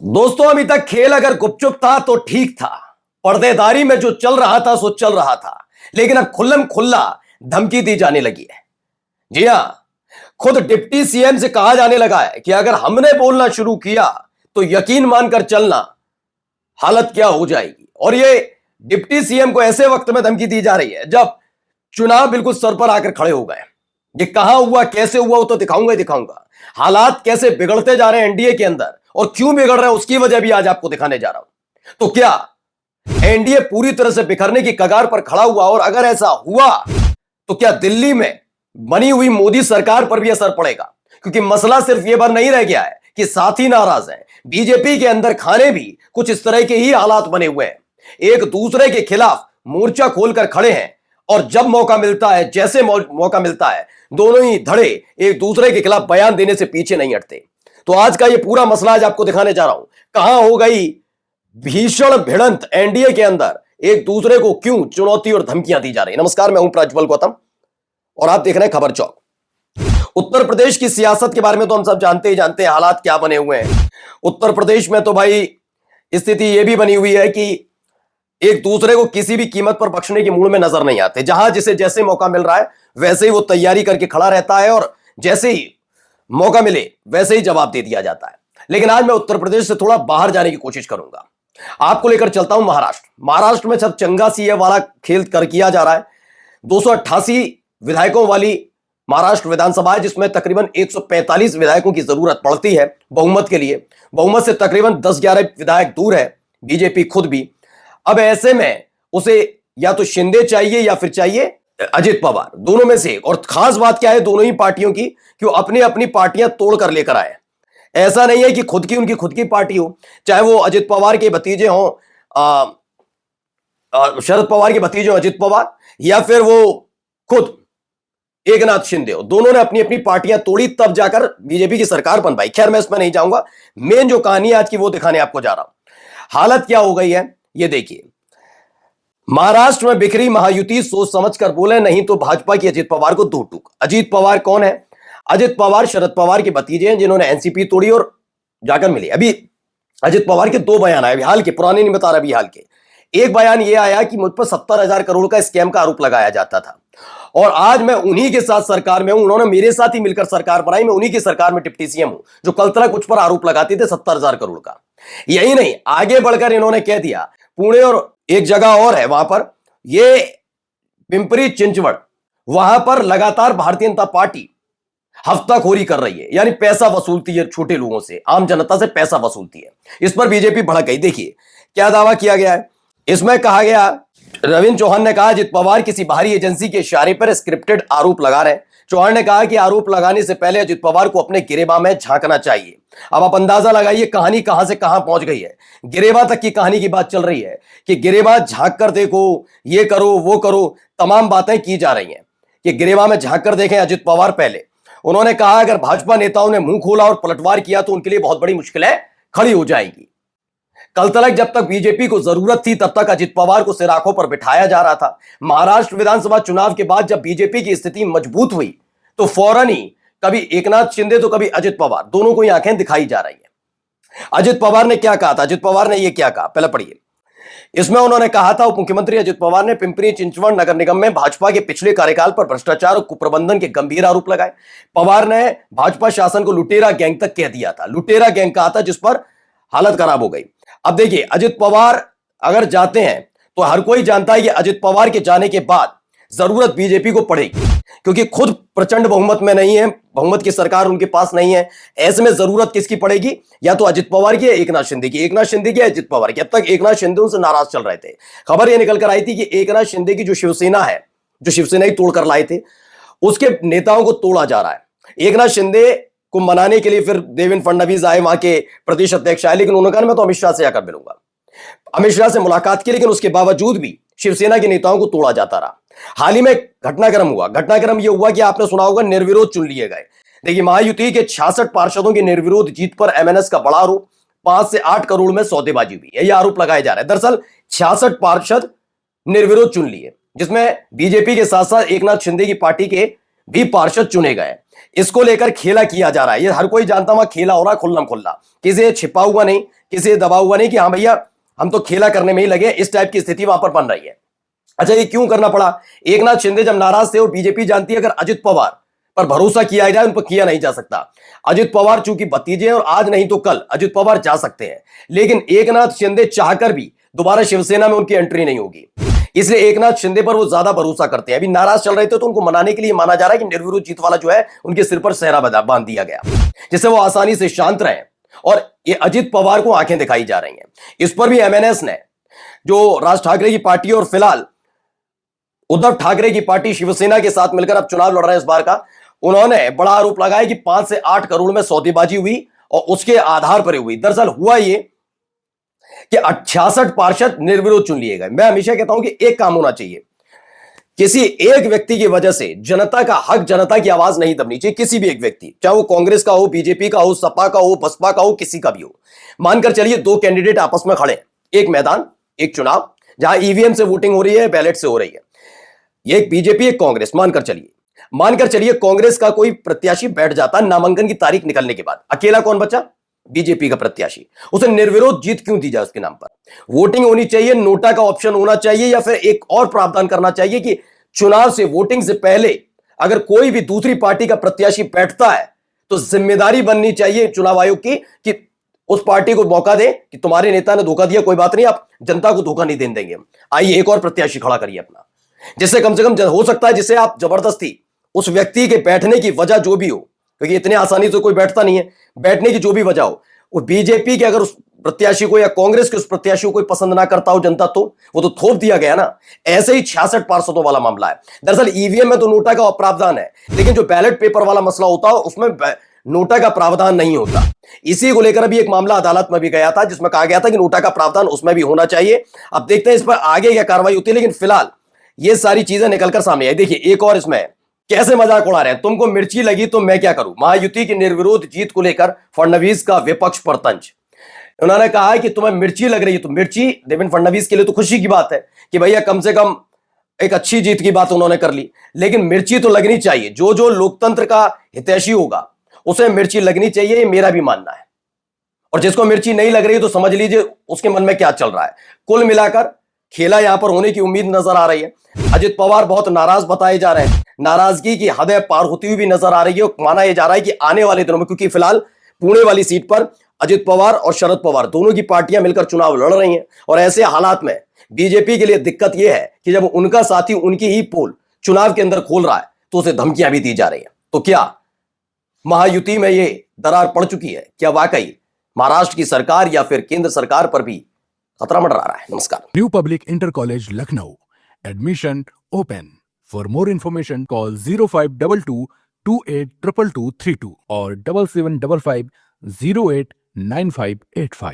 दोस्तों, अभी तक खेल अगर गुपचुप था तो ठीक था। पर्देदारी में जो चल रहा था सो चल रहा था, लेकिन अब खुल्लम खुल्ला धमकी दी जाने लगी है। जी हां, खुद डिप्टी सीएम से कहा जाने लगा है कि अगर हमने बोलना शुरू किया तो यकीन मानकर चलना हालत क्या हो जाएगी। और ये डिप्टी सीएम को ऐसे वक्त में धमकी दी जा रही है जब चुनाव बिल्कुल सर पर आकर खड़े हो गए। ये कहां हुआ, कैसे हुआ, वो तो दिखाऊंगा ही दिखाऊंगा। हालात कैसे बिगड़ते जा रहे हैं एनडीए के अंदर और क्यों बिगड़ रहे हैं उसकी वजह भी आज आपको दिखाने जा रहा हूं। तो क्या एनडीए पूरी तरह से बिखरने की कगार पर खड़ा हुआ, और अगर ऐसा हुआ तो क्या दिल्ली में बनी हुई मोदी सरकार पर भी असर पड़ेगा? क्योंकि मसला सिर्फ यह बार नहीं रह गया है कि साथी नाराज हैं, बीजेपी के अंदर खाने भी कुछ इस तरह के ही हालात बने हुए हैं। एक दूसरे के खिलाफ मोर्चा खोलकर खड़े हैं और जब मौका मिलता है, जैसे मौका मिलता है, दोनों ही धड़े एक दूसरे के खिलाफ बयान देने से पीछे नहीं हटते। तो आज का ये पूरा मसला आज आपको दिखाने जा रहा हूं। कहां हो गई भीषण भिड़ंत एनडीए के अंदर, एक दूसरे को क्यों चुनौती और धमकियां दी जा रही। नमस्कार, मैं हूं प्रज्वल गौतम और आप देख रहे हैं खबर चौक। उत्तर प्रदेश की सियासत के बारे में तो हम सब जानते ही जानते हैं, हालात क्या बने हुए हैं उत्तर प्रदेश में। तो भाई स्थिति यह भी बनी हुई है कि एक दूसरे को किसी भी कीमत पर बख्शने की मूड में नजर नहीं आते। जहां जिसे जैसे मौका मिल रहा है वैसे ही वो तैयारी करके खड़ा रहता है और जैसे ही मौका मिले वैसे ही जवाब दे दिया जाता है। लेकिन आज मैं उत्तर प्रदेश से थोड़ा बाहर जाने की कोशिश करूंगा। आपको लेकर चलता हूं महाराष्ट्र में सब चंगा सीए वाला खेल कर किया जा रहा है। 288 विधायकों वाली महाराष्ट्र विधानसभा है, जिसमें तकरीबन 145 विधायकों की जरूरत पड़ती है बहुमत के लिए। बहुमत से तकरीबन 10-11 विधायक दूर है बीजेपी खुद भी। अब ऐसे में उसे या तो शिंदे चाहिए या फिर चाहिए अजित पवार, दोनों में से एक। और खास बात क्या है दोनों ही पार्टियों की कि वो अपनी अपनी पार्टियां तोड़ कर लेकर आए। ऐसा नहीं है कि उनकी खुद की पार्टी हो, चाहे वो अजित पवार के भतीजे हों, शरद पवार के भतीजे हों अजित पवार, या फिर वो खुद एकनाथ शिंदे हो। दोनों ने अपनी अपनी पार्टियां तोड़ी, तब जाकर बीजेपी की सरकार बन पाई। खैर, मैं इसमें नहीं जाऊंगा। मेन जो कहानी आज की वो दिखाने आपको जा रहा हूं। हालत क्या हो गई है ये देखिए। महाराष्ट्र में बिखरी महायुति, सोच समझकर बोले, नहीं तो भाजपा की अजित पवार को दो टूक। अजित पवार कौन है? अजित पवार शरद पवार के भतीजे हैं, जिन्होंने एनसीपी तोड़ी और जाकर मिले। अभी अजित पवार के दो बयान आए हाल के, पुराने नहीं बता रहा, अभी हाल के। एक बयान यह आया कि मुझ पर 70,000 करोड़ का स्कैम का आरोप लगाया जाता था और आज मैं उन्हीं के साथ सरकार में हूं। उन्होंने मेरे साथ ही मिलकर सरकार बनाई, मैं उन्हीं की सरकार में डिप्टी सीएम हूं, जो कल तक कुछ पर आरोप लगाते थे 70,000 करोड़ का। यही नहीं, आगे बढ़कर इन्होंने कह दिया, पुणे और एक जगह और है वहां पर, ये पिंपरी चिंचवड़, वहां पर लगातार भारतीय जनता पार्टी हफ्ताखोरी कर रही है, यानी पैसा वसूलती है छोटे लोगों से, आम जनता से पैसा वसूलती है। इस पर बीजेपी भड़क गई। देखिए क्या दावा किया गया है इसमें। कहा गया, रविंद्र चौहान ने कहा अजित पवार किसी बाहरी एजेंसी के इशारे पर स्क्रिप्टेड आरोप लगा रहे हैं। चौहान ने कहा कि आरोप लगाने से पहले अजित पवार को अपने गिरेबा में झांकना चाहिए। अब आप अंदाजा लगाइए कहानी कहां से कहां पहुंच गई है। गिरेबा तक की कहानी की बात चल रही है कि गिरेबा झांक कर देखो, ये करो वो करो, तमाम बातें की जा रही हैं कि गिरेबा में झांक कर देखें अजित पवार। पहले उन्होंने कहा अगर भाजपा नेताओं ने मुंह खोला और पलटवार किया तो उनके लिए बहुत बड़ी मुश्किलें खड़ी हो जाएगी। कल तक जब तक बीजेपी को जरूरत थी तब तक अजित पवार को सिराखों पर बिठाया जा रहा था। महाराष्ट्र विधानसभा चुनाव के बाद जब बीजेपी की स्थिति मजबूत हुई तो फौरन ही कभी एकनाथ शिंदे तो कभी अजित पवार, दोनों को ही आंखें दिखाई जा रही हैं। अजित पवार ने क्या कहा था? अजित पवार ने यह क्या कहा, पहले पढ़िए। इसमें उन्होंने कहा था, उप मुख्यमंत्री अजित पवार ने पिंपरी चिंचवड़ नगर निगम में भाजपा के पिछले कार्यकाल पर भ्रष्टाचार और कुप्रबंधन के गंभीर आरोप लगाए। पवार ने भाजपा शासन को लुटेरा गैंग तक कह दिया था, लुटेरा गैंग कहा था, जिस पर हालत खराब हो गई। अब देखिए, अजित पवार अगर जाते हैं तो हर कोई जानता है कि अजित पवार के जाने के बाद जरूरत बीजेपी को पड़ेगी, क्योंकि खुद प्रचंड बहुमत में नहीं है, बहुमत की सरकार उनके पास नहीं है। ऐसे में जरूरत किसकी पड़ेगी? या तो अजित पवार की, एकनाथ शिंदे की, एकनाथ शिंदे की, अजित पवार की। अब तक एकनाथ शिंदे उनसे नाराज चल रहे थे। खबर यह निकल कर आई थी कि एकनाथ शिंदे की जो शिवसेना है, जो शिवसेना ही तोड़कर लाए थे, उसके नेताओं को तोड़ा जा रहा है। एकनाथ शिंदे को मनाने के लिए फिर देवेंद्र फडणवीस आए, वहां के प्रदेश अध्यक्ष आए, लेकिन उन्होंने कहा मैं तो अमित शाह से आकर मिलूंगा। अमित शाह से मुलाकात की, लेकिन उसके बावजूद भी शिवसेना के नेताओं को तोड़ा जाता रहा। हाल ही में घटनाक्रम हुआ। घटनाक्रम यह हुआ कि आपने सुना होगा, निर्विरोध चुन लिए गए। देखिए, महायुति के 66 पार्षदों की निर्विरोध जीत पर एमएनएस का बड़ा आरोप, 5 से 8 करोड़ में सौदेबाजी हुई, यह आरोप लगाए जा रहे हैं। दरअसल 66 पार्षद निर्विरोध चुन लिए, जिसमें बीजेपी के साथ साथ एकनाथ शिंदे की पार्टी के भी पार्षद चुने गए। इसको लेकर खेला किया जा रहा है। ये हर कोई जानता हुआ खेला हो रहा है, खुल्लम खुल्ला, किसी छिपा हुआ नहीं, किसी दबा हुआ नहीं कि हाँ भैया हम तो खेला करने में ही लगे। इस टाइप की स्थिति वहां पर बन रही है। अच्छा, ये क्यों करना पड़ा? एकनाथ शिंदे जब नाराज थे, वो बीजेपी जानती है अगर अजित पवार पर भरोसा किया जाए, उन पर किया नहीं जा सकता। अजित पवार चूंकि भतीजे हैं और आज नहीं तो कल अजित पवार जा सकते हैं, लेकिन एकनाथ शिंदे चाहकर भी दोबारा शिवसेना में उनकी एंट्री नहीं होगी। इसलिए एकनाथ शिंदे पर वो ज्यादा भरोसा करते हैं। अभी नाराज चल रहे थे तो उनको मनाने के लिए माना जा रहा है कि निर्विरोध जीत वाला जो है उनके सिर पर सेहरा बांध दिया गया, जिससे वो आसानी से शांत रहे। और ये अजित पवार को आंखें दिखाई जा रही हैं। इस पर भी एमएनएस ने, जो राज ठाकरे की पार्टी और फिलहाल उद्धव ठाकरे की पार्टी शिवसेना के साथ मिलकर अब चुनाव लड़ रहे हैं इस बार का, उन्होंने बड़ा आरोप लगाया कि 5 से 8 करोड़ में सौदेबाजी हुई और उसके आधार पर हुई। दरअसल हुआ ये कि 66 पार्षद निर्विरोध चुन लिए गए। मैं हमेशा कहता हूं कि एक काम होना चाहिए, किसी एक व्यक्ति की वजह से जनता का हक, जनता की आवाज नहीं दबनी चाहिए। किसी भी एक व्यक्ति, चाहे वो कांग्रेस का हो, बीजेपी का हो, सपा का हो, बसपा का हो, किसी का भी हो। मानकर चलिए 2 कैंडिडेट आपस में खड़े, एक मैदान, एक चुनाव, जहां ईवीएम से वोटिंग हो रही है, बैलेट से हो रही है। एक बीजेपी, एक कांग्रेस। मानकर चलिए कांग्रेस का कोई प्रत्याशी बैठ जाता नामांकन की तारीख निकलने के बाद, अकेला कौन बचा? बीजेपी का प्रत्याशी। उसे निर्विरोध जीत क्यों दी जाए? उसके नाम पर वोटिंग होनी चाहिए, नोटा का ऑप्शन होना चाहिए, या फिर एक और प्रावधान करना चाहिए कि चुनाव से, वोटिंग से पहले अगर कोई भी दूसरी पार्टी का प्रत्याशी बैठता है तो जिम्मेदारी बननी चाहिए चुनाव आयोग की कि उस पार्टी को मौका दे कि तुम्हारे नेता ने धोखा दिया, कोई बात नहीं, आप जनता को धोखा नहीं देने देंगे हम, आइए एक और प्रत्याशी खड़ा करिए अपना, जिससे कम से कम हो सकता है जिससे आप जबरदस्ती उस व्यक्ति के बैठने की वजह जो भी हो, क्योंकि इतने आसानी से कोई बैठता नहीं है, बैठने की जो भी वजह हो, वो बीजेपी के अगर उस प्रत्याशी को या कांग्रेस के उस प्रत्याशी को कोई पसंद ना करता हो जनता, तो वो तो थोप दिया गया ना। ऐसे ही 66 पार्षदों वाला मामला है। दरअसल ईवीएम में तो नोटा का प्रावधान है, लेकिन जो बैलेट पेपर वाला मसला होता है उसमें नोटा का प्रावधान नहीं होता। इसी को लेकर अभी एक मामला अदालत में भी गया था, जिसमें कहा गया था कि नोटा का प्रावधान उसमें भी होना चाहिए। अब देखते हैं इस पर आगे क्या कार्रवाई होती है, लेकिन फिलहाल ये सारी चीजें निकलकर सामने आई। देखिए एक और इसमें कैसे मजाक उड़ा रहे हैं, तुमको मिर्ची लगी तो मैं क्या करूं। महायुति की निर्विरोध जीत को लेकर फडणवीस का विपक्ष पर तंज। उन्होंने कहा है कि तुम्हें मिर्ची लग रही है, तो मिर्ची देवेंद्र फडणवीस के लिए तो खुशी की बात है कि भैया कम से कम एक अच्छी जीत की बात उन्होंने कर ली, लेकिन मिर्ची तो लगनी चाहिए। जो जो लोकतंत्र का हितैषी होगा उसे मिर्ची लगनी चाहिए, ये मेरा भी मानना है। और जिसको मिर्ची नहीं लग रही तो समझ लीजिए उसके मन में क्या चल रहा है। कुल मिलाकर खेला यहां पर होने की उम्मीद नजर आ रही है। अजित पवार बहुत नाराज बताए जा रहे हैं, नाराजगी की हदें पार होती हुई भी नजर आ रही है। माना यह जा रहा है कि आने वाले दिनों में, क्योंकि फिलहाल पुणे वाली सीट पर अजित पवार और शरद पवार दोनों की पार्टियां मिलकर चुनाव लड़ रही हैं, और ऐसे हालात में बीजेपी के लिए दिक्कत यह है कि जब उनका साथी उनकी ही पोल चुनाव के अंदर खोल रहा है तो उसे धमकियां भी दी जा रही हैं। तो क्या महायुति में यह दरार पड़ चुकी है? क्या वाकई महाराष्ट्र की सरकार या फिर केंद्र सरकार पर भी खतरा मंडरा रहा है? नमस्कार। New public inter college Lucknow, admission open. For more information call 0522 282232 और 7755 089585।